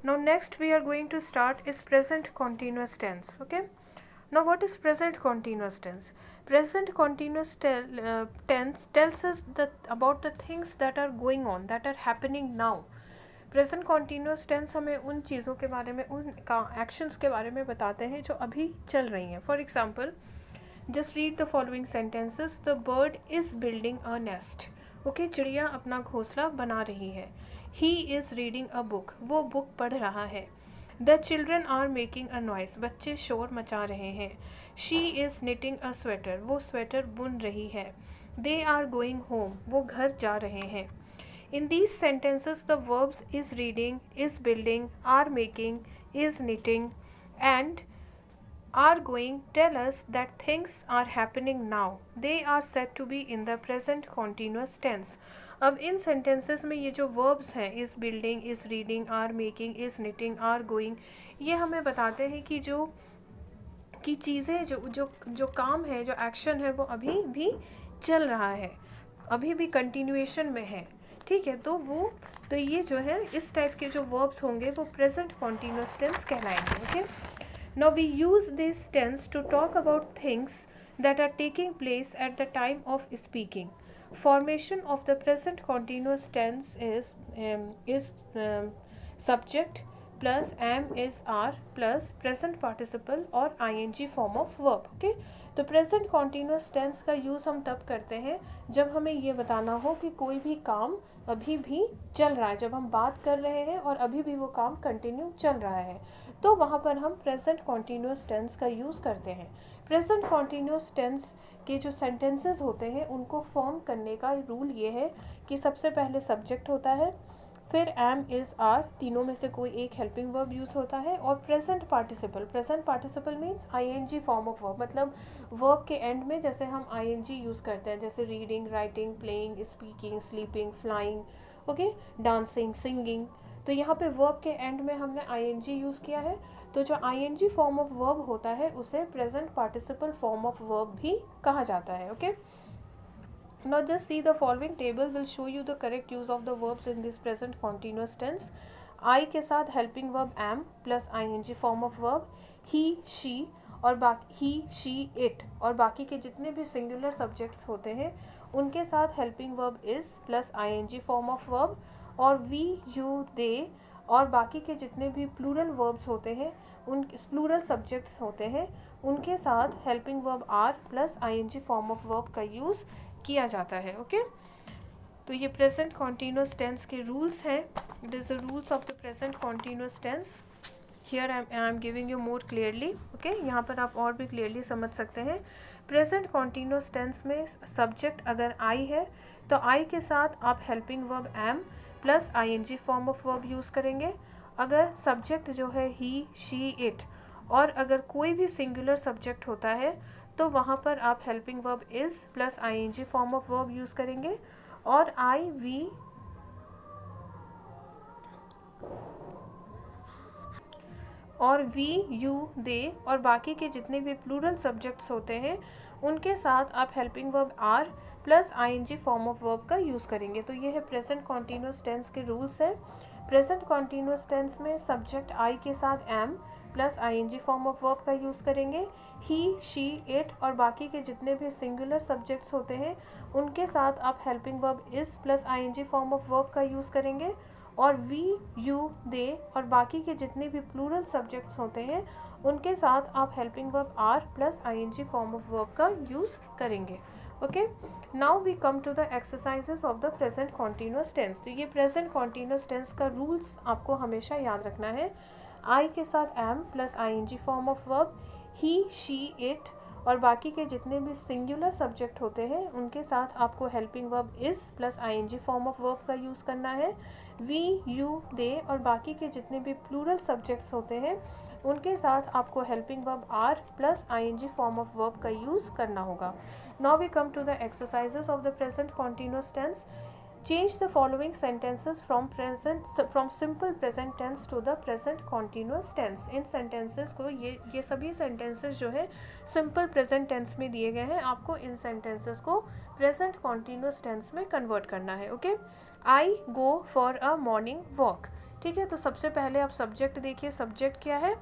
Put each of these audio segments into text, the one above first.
Now next we are going to start is present continuous tense. Okay. Now what is present continuous tense? Present continuous tense tells us about the things that are going on, that are happening now. Present continuous tense हमें उन चीज़ों के बारे में, उन actions के बारे में बताते हैं जो अभी चल रही हैं. For example, just read the following sentences. The bird is building a nest. Okay, चिड़िया अपना घोंसला बना रही है. He is reading a book. वो बुक पढ़ रहा है. The children are making a noise. बच्चे शोर मचा रहे हैं. She is knitting a sweater. वो स्वेटर बुन रही है. They are going home. वो घर जा रहे हैं. In these sentences, the verbs is reading, is building, are making, is knitting, and are going tell us that things are happening now. They are said to be in the present continuous tense. अब इन sentences में ये जो verbs हैं, is building, is reading, are making, is knitting, are going, ये हमें बताते हैं कि जो कि चीज़ें जो काम है, जो एक्शन है, वो अभी भी चल रहा है, अभी भी कंटिन्यूएशन में है. ठीक है, तो ये जो है इस टाइप के जो वर्ब्स होंगे वो प्रेजेंट कॉन्टीन्यूस टेंस कहलाएंगे. Okay, now we use this tense to talk about things that are taking place at the time of speaking. Formation of the present continuous tense is subject plus am is are plus present participle और ing form of verb. Okay, तो present continuous tense का use हम तब करते हैं जब हमें ये बताना हो कि कोई भी काम अभी भी चल रहा है. जब हम बात कर रहे हैं और अभी भी वो काम कंटिन्यू चल रहा है, तो वहाँ पर हम प्रेजेंट कॉन्टीन्यूस टेंस का यूज़ करते हैं. प्रेजेंट कॉन्टीन्यूस टेंस के जो सेंटेंसेस होते हैं उनको फॉर्म करने का रूल ये है कि सबसे पहले सब्जेक्ट होता है, फिर एम इज़ आर, तीनों में से कोई एक हेल्पिंग वर्ब यूज़ होता है, और present participle means ING form of verb. मतलब वर्ब के एंड में जैसे हम आईएनजी यूज़ करते हैं, जैसे reading, writing, playing, speaking, sleeping, flying, okay, dancing, singing. तो यहाँ पे वर्ब के एंड में हमने आईएनजी यूज़ किया है. तो जो आईएनजी फॉर्म ऑफ वर्ब होता है उसे present participle form of verb भी कहा जाता है. Okay, now just see the following table will show you the correct use of the verbs in this present continuous tense. I के साथ helping verb am plus ing form of verb, he, she और बाकी he, she, it और बाकी के जितने भी singular subjects होते हैं उनके साथ helping verb is plus ing form of verb, और we, you, they और बाकी के जितने भी plural verbs होते हैं, उन plural subjects होते हैं, उनके साथ helping verb are plus ing form of verb का यूज़ किया जाता है. ओके, तो ये प्रेजेंट कॉन्टीन्यूस टेंस के रूल्स हैं. It is the rules of the present continuous tense. Here I am giving you more clearly. Okay, यहाँ पर आप और भी क्लियरली समझ सकते हैं. प्रेजेंट कॉन्टीन्यूस टेंस में सब्जेक्ट अगर आई है तो आई के साथ आप helping verb am plus ING form of verb use करेंगे. अगर सब्जेक्ट जो है ही, शी, इट और अगर कोई भी सिंगुलर सब्जेक्ट होता है तो वहाँ पर आप helping verb is plus ING form of verb use करेंगे. और आई, वी और वी, यू, दे और बाकी के जितने भी प्लूरल सब्जेक्ट्स होते हैं उनके साथ आप helping verb are plus ING form of verb का यूज़ करेंगे. तो ये है प्रेजेंट कॉन्टीन्यूस टेंस के रूल्स हैं. प्रेजेंट कॉन्टीन्यूस टेंस में सब्जेक्ट आई के साथ am plus ING form of verb का यूज़ करेंगे. ही, शी, इट और बाकी के जितने भी सिंगुलर सब्जेक्ट्स होते हैं उनके साथ आप helping verb is plus ING form of verb का यूज़ करेंगे. और वी, यू, दे और बाकी के जितने भी प्लूरल सब्जेक्ट्स होते हैं उनके साथ आप helping verb are plus ING form of verb का यूज़ करेंगे. Okay, now we come to the exercises of the present continuous tense. तो ये प्रेजेंट कॉन्टीन्यूस टेंस का रूल्स आपको हमेशा याद रखना है. आई के साथ am plus ING form of verb, he, she, it और बाकी के जितने भी सिंगुलर सब्जेक्ट होते हैं उनके साथ आपको helping verb is plus ING form of verb का यूज़ करना है. वी, यू, दे और बाकी के जितने भी प्लूरल सब्जेक्ट्स होते हैं उनके साथ आपको helping verb are plus ING form of verb का यूज़ करना होगा. Now we come to the exercises of the present continuous tense. Change the following sentences from simple present tense to the present continuous tense. In sentences को ये सभी sentences जो है simple present tense में दिए गए हैं. आपको इन sentences को present continuous tense में convert करना है. Okay, I go for a morning walk. ठीक है। तो सबसे पहले आप सब्जेक्ट देखिए, सब्जेक्ट क्या है,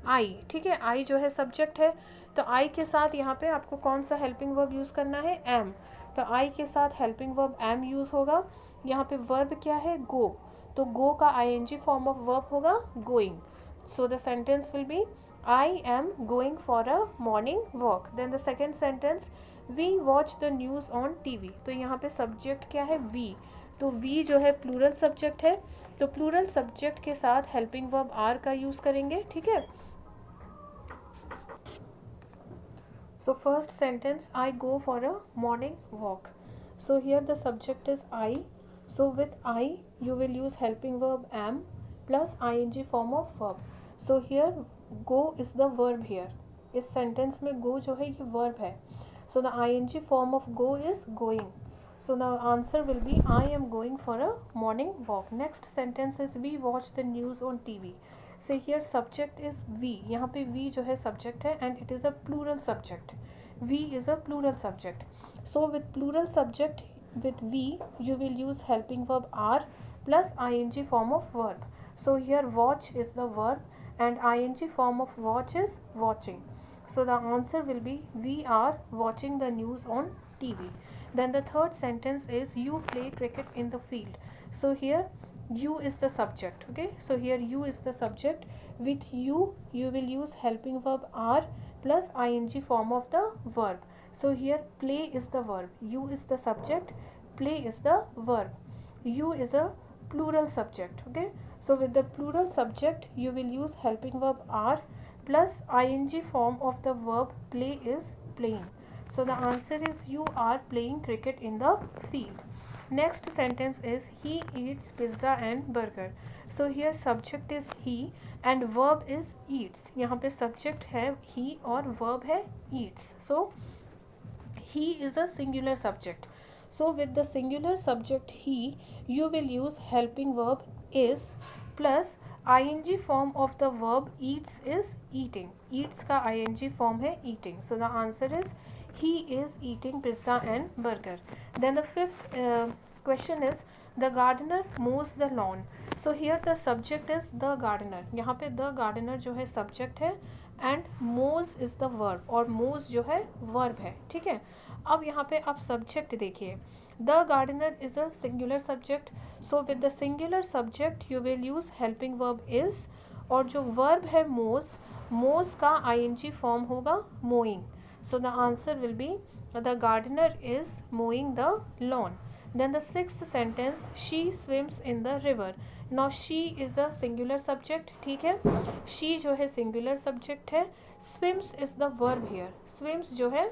आई, ठीक है, आई जो है सब्जेक्ट है। तो आई के साथ यहाँ पे आपको कौन सा हेल्पिंग वर्ब यूज़ करना है, एम। तो आई के साथ हेल्पिंग वर्ब एम यूज़ होगा। यहाँ पे वर्ब क्या है, गो, तो गो का आईएनजी फॉर्म ऑफ वर्ब होगा going. So the sentence will be I am going for a morning walk. Then the second sentence, we watch the news on TV. तो यहाँ पे सब्जेक्ट क्या है, वी, तो वी जो है प्लूरल सब्जेक्ट है, तो प्लूरल सब्जेक्ट के साथ हेल्पिंग वर्ब आर का यूज़ करेंगे, ठीक है। So first sentence, I go for a morning walk. So here the subject is I. So with I you will use helping verb am plus ing form of verb. So here go is the verb here. इस sentence में go जो है ये verb है. So the ing form of go is going. So the answer will be I am going for a morning walk. Next sentence is we watch the news on TV. So here subject is we. यहाँ पे we जो है subject है and it is a plural subject. We is a plural subject. So with plural subject with we you will use helping verb are plus ing form of verb. So here watch is the verb and ing form of watch is watching. So the answer will be we are watching the news on TV. Then the third sentence is you play cricket in the field. So here you is the subject, okay. So here you is the subject. With you will use helping verb are plus ing form of the verb. So here play is the verb, you is the subject, play is the verb, you is a plural subject, okay. So with the plural subject you will use helping verb are plus ing form of the verb play is playing. So the answer is you are playing cricket in the field. Next sentence is he eats pizza and burger. So here subject is he and verb is eats. यहाँ पे subject है he और verb है eats. So he is a singular subject. So with the singular subject he you will use helping verb is plus ing form of the verb eats is eating. Eats का ing form है eating. So the answer is he is eating pizza and burger. Then the fifth question is the gardener mows the lawn. So here the subject is the gardener. यहाँ पे the gardener जो है subject है and mows is the verb और mows जो है verb है, ठीक है। अब यहाँ पे आप subject देखिए, the gardener is a singular subject. So with the singular subject you will use helping verb is और जो verb है mows का ing form होगा mowing. So the answer will be the gardener is mowing the lawn. Then the sixth sentence, she swims in the river. Now she is a singular subject, ठीक है। she जो है singular subject है, swims is the verb here. swims जो है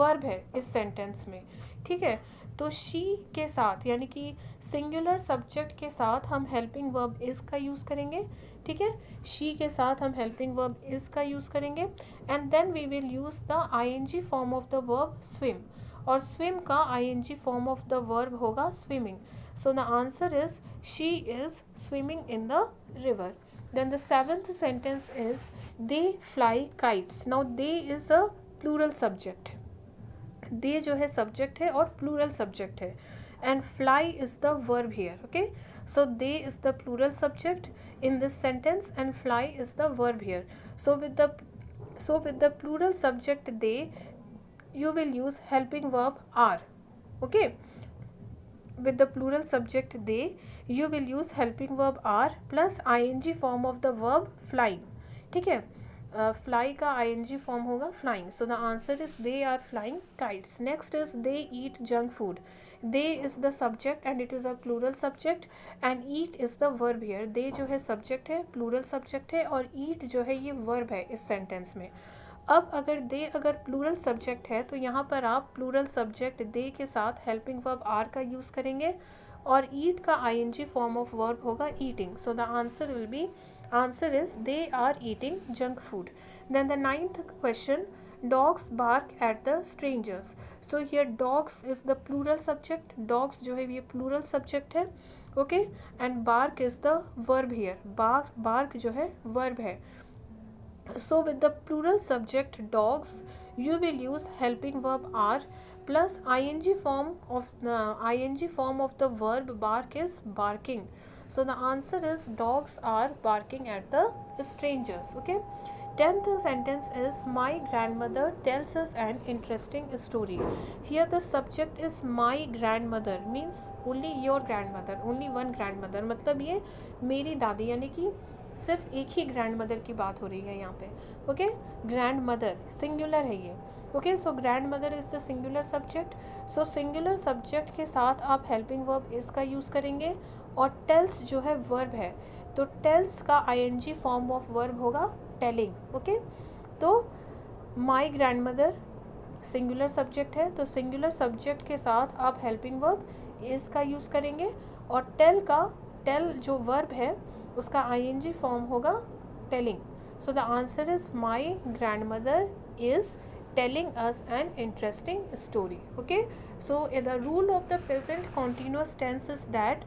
verb है इस sentence में, ठीक है। तो she के साथ यानी कि singular subject के साथ हम helping verb is का यूज़ करेंगे, ठीक है। she के साथ हम helping verb is का यूज़ करेंगे and then we will use the ing form of the verb swim और swim का ing form of the verb होगा swimming. So the answer is she is swimming in the river. Then the seventh sentence is they fly kites. Now they is a plural subject. they जो है subject है और plural subject है and fly is the verb here, okay. So they is the plural subject in this sentence and fly is the verb here. So with the plural subject they you will use helping verb are, okay. With the plural subject they you will use helping verb are plus ing form of the verb flying, ठीक है। fly का ing form होगा flying. So the answer is they are flying kites. Next is they eat junk food. they is the subject and it is a plural subject and eat is the verb here. they जो है subject है, plural subject है और eat जो है ये verb है इस sentence में। अब अगर प्लूरल सब्जेक्ट है तो यहाँ पर आप प्लूरल सब्जेक्ट दे के साथ हेल्पिंग वर्ब आर का यूज़ करेंगे और ईट का आईएनजी फॉर्म ऑफ वर्ब होगा eating. So the answer will be answer is they are eating junk food. Then the ninth question, dogs bark at the strangers. So here dogs is the plural subject. dogs जो है ये plural subject है, okay, and bark is the verb here. bark जो है verb है. So with the plural subject dogs you will use helping verb are plus ing form of the verb bark is barking. So the answer is dogs are barking at the strangers. Okay. 10th sentence is my grandmother tells us an interesting story. Here the subject is my grandmother, means only your grandmother, only one grandmother, मतलब ये मेरी दादी, यानी कि सिर्फ एक ही grandmother की बात हो रही है यहाँ पे. ओके, ग्रैंडमदर सिंगुलर है ये. Okay, so grandmother is the singular subject. So singular subject के साथ आप हेल्पिंग वर्ब इज़ का यूज़ करेंगे. और टेल्स जो है वर्ब है, तो टेल्स का आईएनजी फॉर्म ऑफ वर्ब होगा टेलिंग. ओके, तो माई ग्रैंडमदर सिंगुलर सब्जेक्ट है, तो सिंगुलर सब्जेक्ट के साथ आप हेल्पिंग वर्ब इज़ का यूज़ करेंगे. और टेल जो वर्ब है उसका आईएनजी फॉर्म होगा telling. So the answer is my grandmother is telling us an interesting story. Okay, so the rule of the present continuous tense is that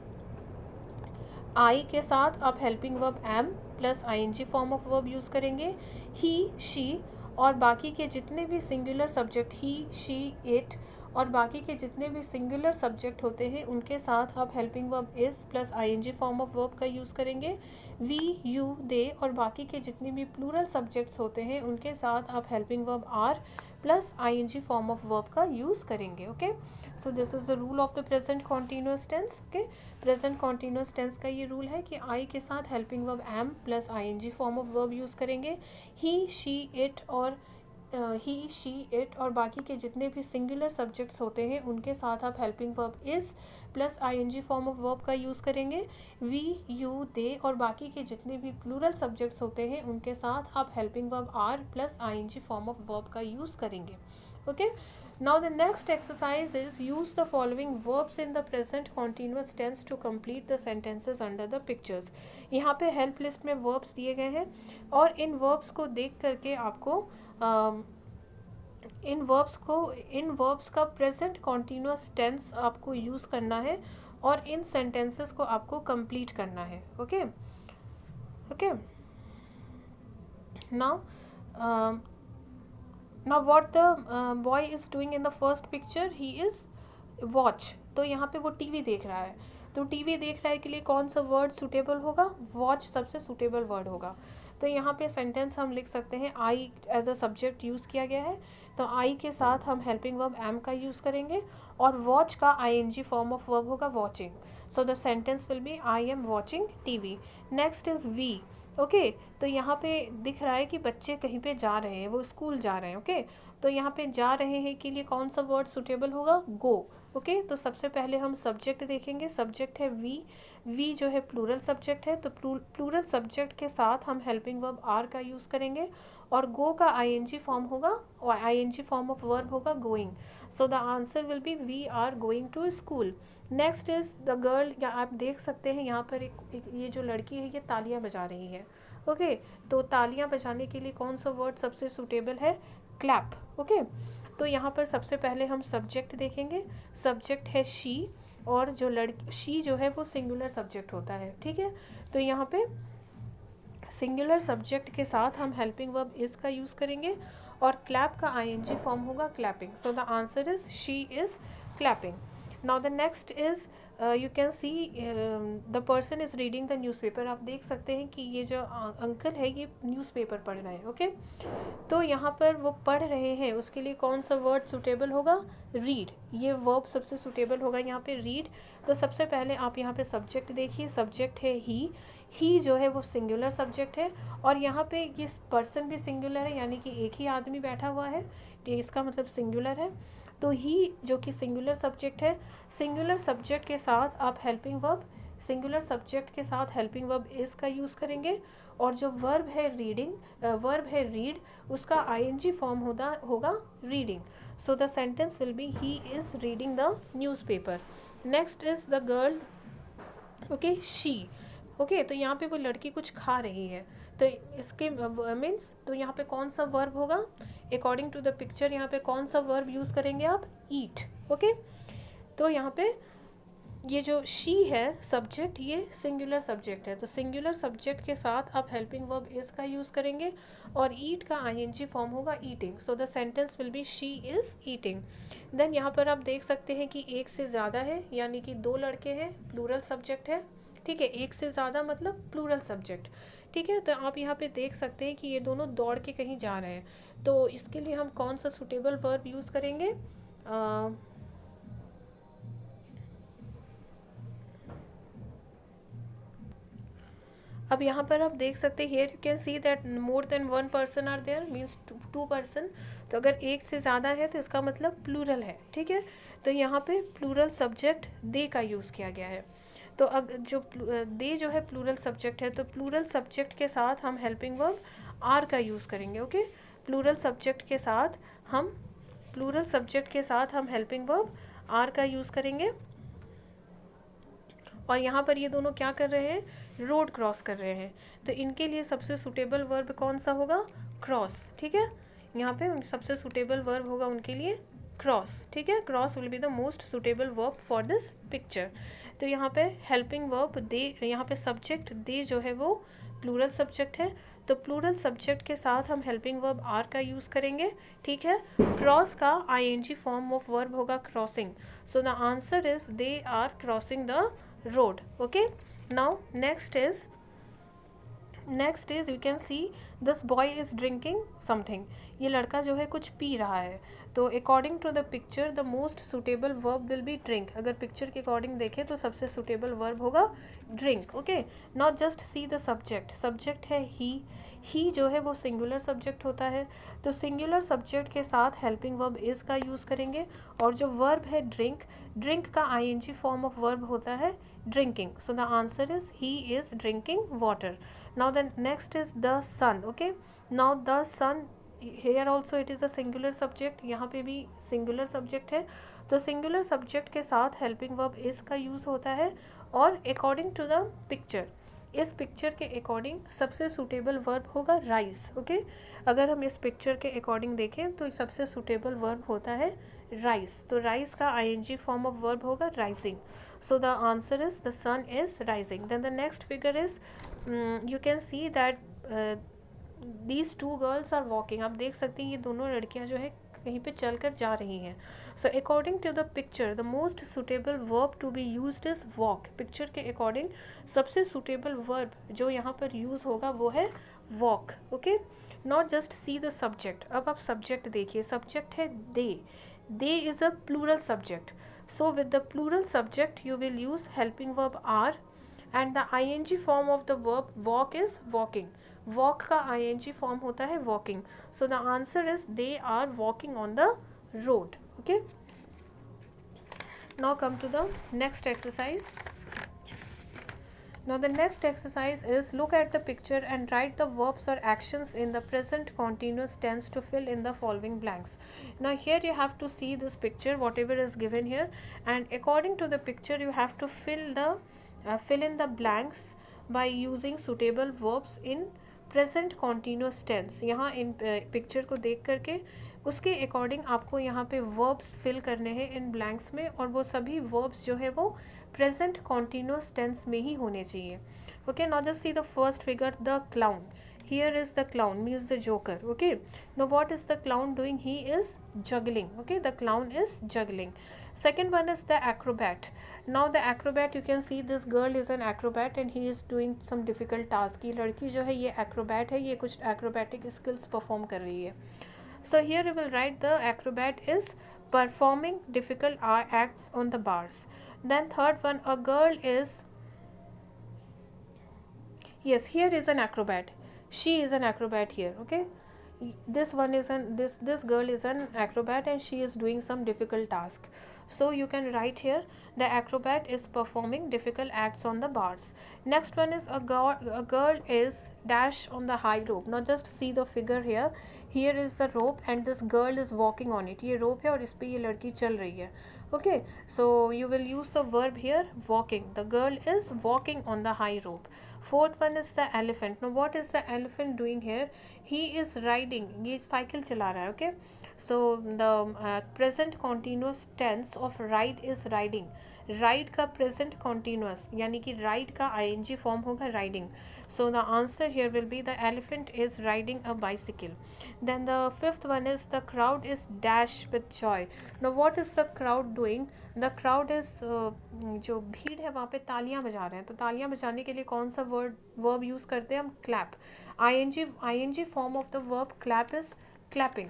I के साथ आप helping verb am plus ING form of verb use करेंगे. He, she और बाकी के जितने भी singular subject, he, she, it और बाकी के जितने भी सिंगुलर सब्जेक्ट होते हैं उनके साथ आप helping verb is plus ING form of verb का यूज़ करेंगे. वी, यू, दे और बाकी के जितने भी प्लूरल सब्जेक्ट्स होते हैं उनके साथ आप helping verb are plus ING form of verb का यूज़ करेंगे. Okay, so this is the rule of the present continuous tense. Okay, present continuous tense का ये रूल है कि आई के साथ helping verb am plus ING form of verb use करेंगे. He, she, it और ही, शी, इट और बाकी के जितने भी सिंगुलर सब्जेक्ट्स होते हैं उनके साथ आप helping verb is plus ING form of verb का यूज़ करेंगे. वी, यू, दे और बाकी के जितने भी प्लूरल सब्जेक्ट्स होते हैं उनके साथ आप helping verb are plus ING form of verb का यूज़ करेंगे. Okay, now the next exercise is use the following verbs in the present continuous tense to complete the sentences under the pictures. यहाँ पे help list में verbs दिए गए हैं और इन verbs को देख करके आपको इन verbs का present continuous tense आपको यूज़ करना है और इन sentences को आपको complete करना है. Okay, okay, now what the boy is doing in the first picture, he is watch. तो यहाँ पे वो टीवी देख रहा है, तो टीवी देख रहा है के लिए कौन सा वर्ड सूटेबल होगा, वॉच सबसे सूटेबल वर्ड होगा. तो यहाँ पे सेंटेंस हम लिख सकते हैं I as a subject use किया गया है, तो आई के साथ हम हेल्पिंग वर्ब एम का यूज़ करेंगे और वॉच का आईएनजी फॉर्म ऑफ वर्ब होगा watching. So the sentence will be I am watching TV. Next is we. Okay, तो यहाँ पे दिख रहा है कि बच्चे कहीं पे जा रहे हैं, वो स्कूल जा रहे हैं. ओके, तो यहाँ पे जा रहे हैं के लिए कौन सा वर्ड सूटेबल होगा, गो. ओके, तो सबसे पहले हम सब्जेक्ट देखेंगे. सब्जेक्ट है वी. वी जो है प्लूरल सब्जेक्ट है, तो प्लूरल सब्जेक्ट के साथ हम हेल्पिंग वर्ब आर का यूज़ करेंगे और गो का आईएनजी फॉर्म होगा और आईएनजी फॉर्म ऑफ वर्ब होगा going. So the answer will be we are going to school. Next is the girl. या आप देख सकते हैं यहाँ पर एक ये जो लड़की है ये तालियाँ बजा रही है. ओके, तो तालियाँ बजाने के लिए कौन सा वर्ड सबसे सूटेबल है, क्लैप. ओके, तो यहाँ पर सबसे पहले हम सब्जेक्ट देखेंगे. सब्जेक्ट है शी और जो लड़की शी जो है वो सिंगुलर सब्जेक्ट होता है. ठीक है, तो यहाँ पे सिंगुलर सब्जेक्ट के साथ हम हेल्पिंग वर्ब इज़ का यूज़ करेंगे और क्लैप का आईएनजी फॉर्म होगा clapping. So the answer is she is clapping. Now the next is you can see the person is reading the newspaper. आप देख सकते हैं कि ये जो अंकल है ये न्यूज़पेपर पढ़ रहे हैं. ओके, तो यहाँ पर वो पढ़ रहे हैं, उसके लिए कौन सा वर्ड सूटेबल होगा, रीड. ये वर्ब सबसे सूटेबल होगा यहाँ पे, रीड. तो सबसे पहले आप यहाँ पे सब्जेक्ट देखिए. सब्जेक्ट है ही जो है वो सिंगुलर सब्जेक्ट है और यहाँ पे ये पर्सन भी सिंगुलर है, यानी कि एक ही आदमी बैठा हुआ है, तो इसका मतलब सिंगुलर है. तो ही जो कि सिंगुलर सब्जेक्ट है, सिंगुलर सब्जेक्ट के साथ आप हेल्पिंग वर्ब, सिंगुलर सब्जेक्ट के साथ हेल्पिंग वर्ब इज़ का यूज़ करेंगे और जो वर्ब है वर्ब है रीड, उसका आईएनजी फॉर्म होगा reading. So the sentence will B he is reading the newspaper. Next is the girl. Okay, she. Okay, तो यहाँ पे वो लड़की कुछ खा रही है, तो इसके मीन्स तो यहाँ पे कौन सा वर्ब होगा, अकॉर्डिंग टू द पिक्चर यहाँ पे कौन सा वर्ब यूज़ करेंगे आप, ईट. ओके, तो यहाँ पे ये जो शी है सब्जेक्ट, ये सिंगुलर सब्जेक्ट है, तो सिंगुलर सब्जेक्ट के साथ आप हेल्पिंग वर्ब इज़ का यूज़ करेंगे और ईट का आईएनजी फॉर्म होगा eating. So the sentence will be she is eating. Then यहाँ पर आप देख सकते हैं कि एक से ज़्यादा है, यानी कि दो लड़के हैं, प्लूरल सब्जेक्ट है. ठीक है, एक से ज़्यादा मतलब प्लूरल सब्जेक्ट। ठीक है, तो आप यहाँ पे देख सकते हैं कि ये दोनों दौड़ के कहीं जा रहे हैं, तो इसके लिए हम कौन सा सुटेबल वर्ब यूज़ करेंगे? अब यहाँ पर आप देख सकते हैं, here you can see that more than one person are there, means two person. तो अगर एक से ज़्यादा है तो इसका मतलब प्लूरल है। ठीक है, तो यहाँ पे प्लूरल सब्जेक्ट दे का यूज़ किया गया है। तो अगर जो दे जो है प्लूरल सब्जेक्ट है, तो प्लूरल सब्जेक्ट के साथ हम हेल्पिंग वर्ब आर का यूज़ करेंगे। ओके, प्लूरल सब्जेक्ट के साथ हम हेल्पिंग वर्ब आर का यूज़ करेंगे। और यहाँ पर ये दोनों क्या कर रहे हैं? रोड क्रॉस कर रहे हैं, तो इनके लिए सबसे सूटेबल वर्ब कौन सा होगा? क्रॉस। ठीक है, यहाँ पे सबसे सूटेबल वर्ब होगा उनके लिए क्रॉस। ठीक है, cross will be the most suitable verb for this picture. तो यहाँ पे हेल्पिंग वर्ब दे, यहाँ पे सब्जेक्ट दे जो है वो प्लूरल सब्जेक्ट है, तो प्लूरल सब्जेक्ट के साथ हम हेल्पिंग वर्ब आर का यूज़ करेंगे। ठीक है, क्रॉस का आईएनजी फॉर्म ऑफ वर्ब होगा crossing. So the answer is they are crossing the road. Okay, now next is you can see this boy is drinking something. ये लड़का जो है कुछ पी रहा है, तो according to the picture the most suitable verb will be drink. अगर picture के अकॉर्डिंग देखें तो सबसे सुटेबल वर्ब होगा drink. Okay, not just see the subject है ही जो है वो सिंगुलर सब्जेक्ट होता है, तो सिंगुलर सब्जेक्ट के साथ हेल्पिंग वर्ब इज़ का यूज़ करेंगे। और जो वर्ब है ड्रिंक का आईएनजी फॉर्म ऑफ वर्ब होता है drinking. So the answer is he is drinking water. Now the next is the sun. Okay, now the sun, here also it is a singular subject, यहाँ पे भी singular subject है, तो singular subject के साथ helping verb is का use होता है। और according to the picture, इस पिक्चर के अकॉर्डिंग सबसे सूटेबल वर्ब होगा राइज। ओके, अगर हम इस पिक्चर के अकॉर्डिंग देखें तो सबसे सूटेबल वर्ब होता है राइज, तो राइज का आईएनजी फॉर्म ऑफ वर्ब होगा rising. So the answer is the sun is rising. Then the next figure is you can see that these two girls are walking. आप देख सकते हैं ये दोनों लड़कियां जो है कहीं पे चल कर जा रही हैं। So according to the picture the most suitable verb to be used is walk. Picture के अकॉर्डिंग सबसे सुटेबल वर्ब जो यहाँ पर यूज़ होगा वो है walk. Okay, not just see the subject. अब आप सब्जेक्ट देखिए, सब्जेक्ट है they is a plural subject, so with the plural subject you will use helping verb are and the ING form of the verb walk is walking. Walk का ING form होता है walking, so the answer is they are walking on the road. Okay, now come to the next exercise. Now the next exercise is look at the picture and write the verbs or actions in the present continuous tense to fill in the following blanks. Now here you have to see this picture, whatever is given here, and according to the picture you have to fill in the blanks by using suitable verbs in present continuous tense. यहाँ इन picture को देख करके उसके according आपको यहाँ पे verbs fill करने हैं इन ब्लैंक्स में, और वो सभी वर्ब्स जो है वो प्रेजेंट कॉन्टीन्यूस टेंस में ही होने चाहिए। Okay, now just see the first figure, the clown. Here is the clown, means the joker. Okay, now what is the clown doing? He is juggling. Okay, the clown is juggling. Second one is the acrobat. Now the acrobat, you can see this girl is an acrobat and he is doing some difficult task. ये लड़की जो है ये acrobat है, ये कुछ acrobatic skills perform कर रही है। So here we will write the acrobat is performing difficult acts on the bars. Then third one, a girl is, yes, here is an acrobat. She is an acrobat here. Okay, this one is this girl is an acrobat and she is doing some difficult task. So you can write here the acrobat is performing difficult acts on the bars. Next one is a girl is dash on the high rope. Now just see the figure here. Here is the rope and this girl is walking on it. ये rope है और इस पे ये लड़की चल रही है। Okay, so you will use the verb here walking. The girl is walking on the high rope. Fourth one is the elephant. Now what is the elephant doing here? He is riding. ये cycle चला रहा है। Okay, so the present continuous tense of ride is riding. Ride का present continuous यानी कि ride का ING form होगा riding. So the answer here will be the elephant is riding a bicycle. Then the fifth one is the crowd is dash with joy. Now what is the crowd doing? The crowd is जो भीड़ है वहाँ पे तालियां बजा रहे हैं. तो तालियां बजाने के लिए कौन सा वर्ब यूज़ करते हैं हम? Clap. ING form of the verb clap is clapping.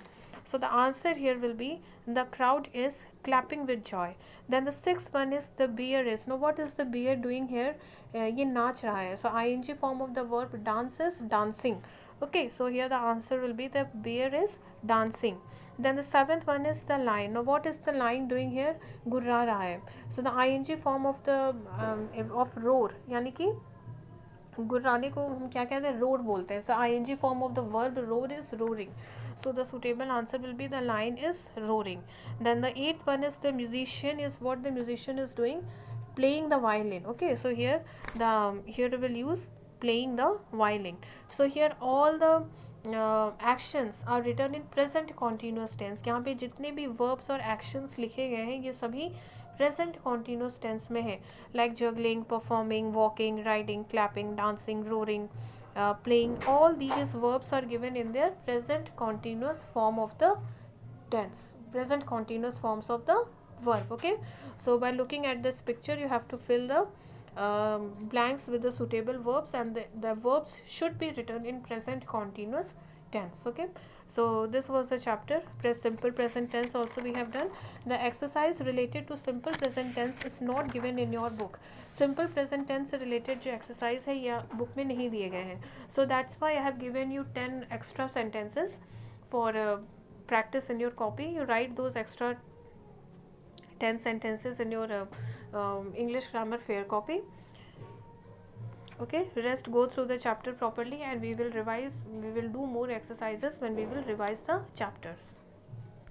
So the answer here will be the crowd is clapping with joy. Then the sixth one is the bear is. Now what is the bear doing here? ये नाच रहा है. So ing form of the verb dance is dancing. Okay, so here the answer will be the bear is dancing. Then the seventh one is the lion. Now what is the lion doing here? गुर्रा रहा है. So the ing form of the of roar यानी कि गुर्राने को हम क्या कहते हैं? Roar बोलते हैं. So ING form of the verb roar is roaring. So the suitable answer will be the line is roaring. Then the eighth one is the musician is. What the musician is doing? playing the violin. Okay, so here we will use playing the violin. So here all the actions are written in present continuous tense. यहाँ पे जितने भी verbs और actions लिखे गए हैं ये सभी प्रेजेंट कॉन्टीन्यूस टेंस में है. Like juggling, performing, walking, riding, clapping, dancing, roaring, playing, all these verbs are given in their present continuous form of the tense, present continuous forms of the verb. Okay, so by looking at this picture you have to fill the blanks with the suitable verbs, and the verbs should be written in present continuous tense. Okay, so this was the chapter simple present tense. Also we have done the exercise related to simple present tense is not given in your book. Simple present tense से related जो exercise है या book में नहीं दिए गए हैं. So that's why I have given you 10 extra sentences for practice in your copy. You write those extra 10 sentences in your English grammar fair copy. Okay, rest go through the chapter properly, and we will do more exercises when we will revise the chapters.